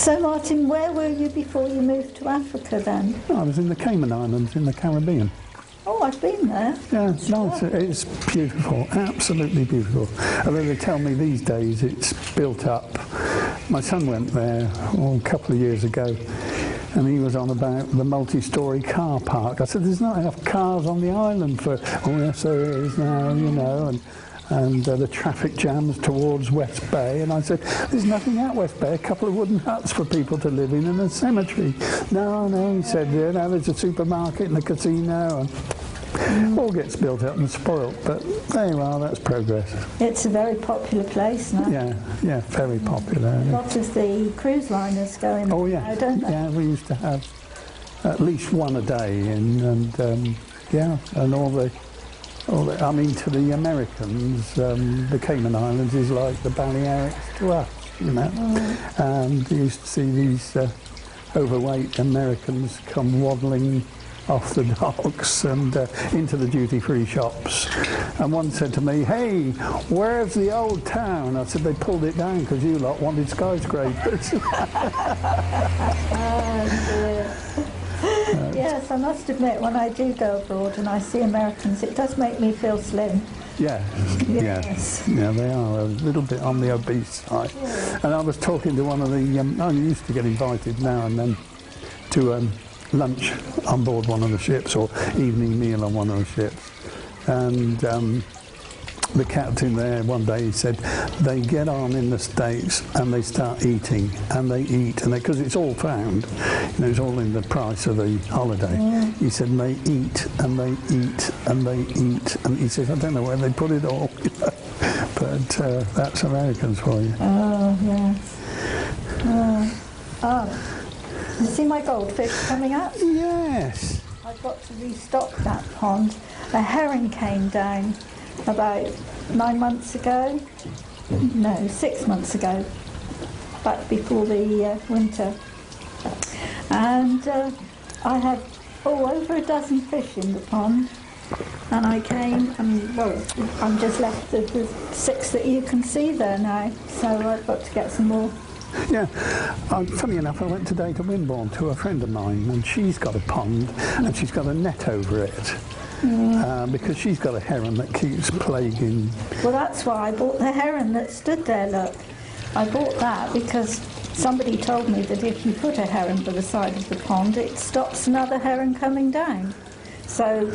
So Martin, where were you before you moved to Africa then? I was in the Cayman Islands in the Caribbean. Oh, I've been there. Yeah, it's nice. It's beautiful, absolutely beautiful. Although they tell me these days it's built up. My son went there a couple of years ago, and he was on about the multi-storey car park. I said, there's not enough cars on the island for, oh yes there is now, you know, and the traffic jams towards West Bay. And I said, there's nothing at West Bay, a couple of wooden huts for people to live in and a cemetery. No, he said, yeah, now there's a supermarket and a casino, and all gets built up and spoilt, but there you are, that's progress. It's a very popular place now. Yeah, very popular. A lot of the cruise liners go in now, don't they? Yeah, we used to have at least one a day, and all the, I mean, to the Americans, the Cayman Islands is like the Balearics to us, you know. And you used to see these overweight Americans come waddling off the docks and into the duty-free shops. And one said to me, hey, where's the old town? I said, they pulled it down because you lot wanted skyscrapers. Yes, I must admit, when I do go abroad and I see Americans, it does make me feel slim. Yes. Yeah, they are a little bit on the obese side. Yeah. And I was talking to one of the, I used to get invited now and then to lunch on board one of the ships, or evening meal on one of the ships. And the captain there one day, he said, they get on in the States and they start eating, and they eat, and because it's all found, you know, it's all in the price of the holiday. Yeah. He said, and they eat, and they eat, and they eat, and he says, I don't know where they put it all, you know? But that's Americans for you. Oh, yes. You see my goldfish coming up? Yes. I've got to restock that pond. A heron came down about 9 months ago. No, 6 months ago, back before the winter. And I had over a dozen fish in the pond. And I came and, well, I'm just left with the 6 that you can see there now. So I've got to get some more. Yeah, funny enough, I went today to Wimborne to a friend of mine, and she's got a pond and she's got a net over it because she's got a heron that keeps plaguing. Well, that's why I bought the heron that stood there, look. I bought that because somebody told me that if you put a heron by the side of the pond, it stops another heron coming down. So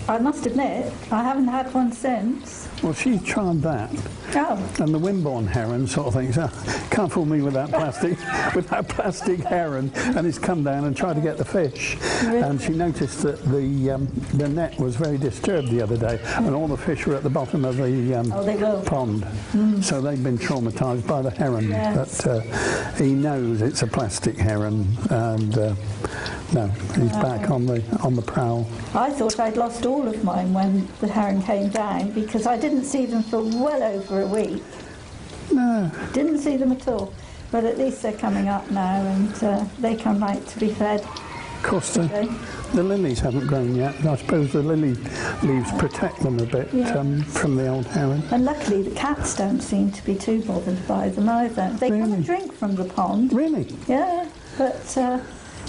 I must admit, I haven't had one since. Well, she tried that. Oh. And the Wimborne heron sort of thinks, oh, can't fool me with that plastic heron, and it's come down and tried to get the fish. Really? And she noticed that the net was very disturbed the other day, and all the fish were at the bottom of the pond. So they've been traumatised by the heron. Yes. But he knows it's a plastic heron, and no, he's back on the prowl. I thought I'd lost all of mine when the heron came down, because I didn't see them for well over a week. No. Didn't see them at all. But at least they're coming up now, and they come out to be fed. Of course, the lilies haven't grown yet. I suppose the lily leaves protect them a bit from the old heron. And luckily the cats don't seem to be too bothered by them either. They come and drink from the pond. Really? Yeah, but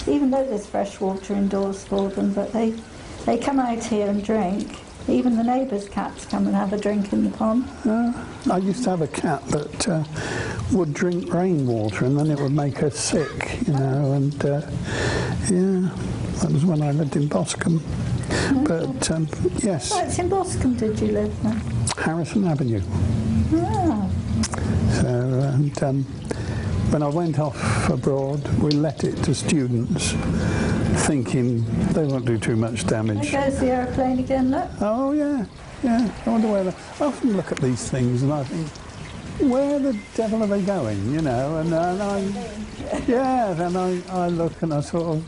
even though there's fresh water indoors for them, but they come out here and drink. Even the neighbours' cats come and have a drink in the pond. I used to have a cat that would drink rainwater, and then it would make her sick, you know, and that was when I lived in Boscombe. But yes. Whereabouts in Boscombe did you live then? Harrison Avenue. Ah. So, and when I went off abroad, we let it to students, thinking they won't do too much damage. There goes the aeroplane again, look. Oh, yeah. I wonder where I often look at these things and I think, where the devil are they going, you know? And I look and I sort of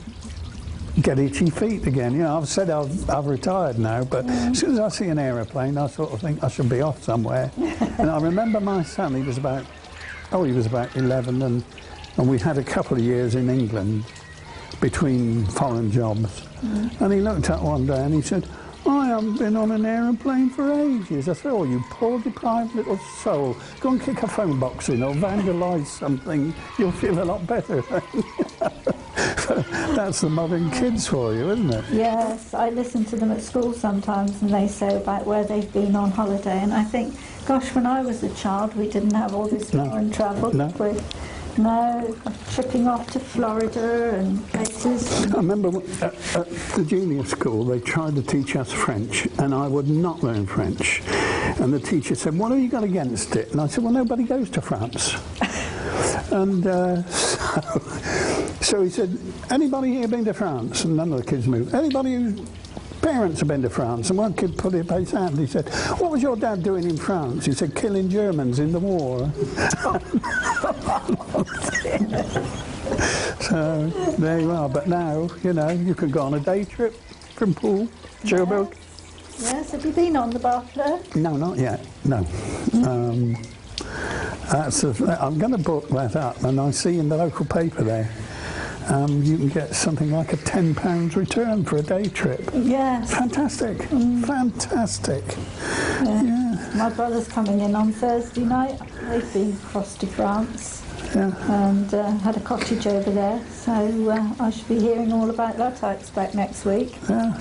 get itchy feet again. You know, I've said I've retired now, but as soon as I see an aeroplane, I sort of think I should be off somewhere. And I remember my son, he was about 11, and we had a couple of years in England between foreign jobs. And he looked up one day and he said, I haven't been on an aeroplane for ages. I said, oh, you poor deprived little soul. Go and kick a phone box in or vandalise something. You'll feel a lot better then. That's the modern kids for you, isn't it? Yes, I listen to them at school sometimes and they say about where they've been on holiday, and I think, gosh, when I was a child we didn't have all this foreign travel. No. No, tripping off to Florida and places. I remember at the junior school they tried to teach us French and I would not learn French. And the teacher said, what have you got against it? And I said, well, nobody goes to France. And so he said, anybody here been to France? And none of the kids moved. Anybody whose parents have been to France? And one kid put his hand. He said, what was your dad doing in France? He said, killing Germans in the war. So there you are. But now, you know, you can go on a day trip from Poole, Cherbourg. Yes, have you been on the Barfleur? No, not yet, no. I'm going to book that up, and I see in the local paper there you can get something like a £10 return for a day trip. Yes. Fantastic, fantastic. Yeah. My brother's coming in on Thursday night. They've been across to France and had a cottage over there, so I should be hearing all about that, I expect, next week. Yeah,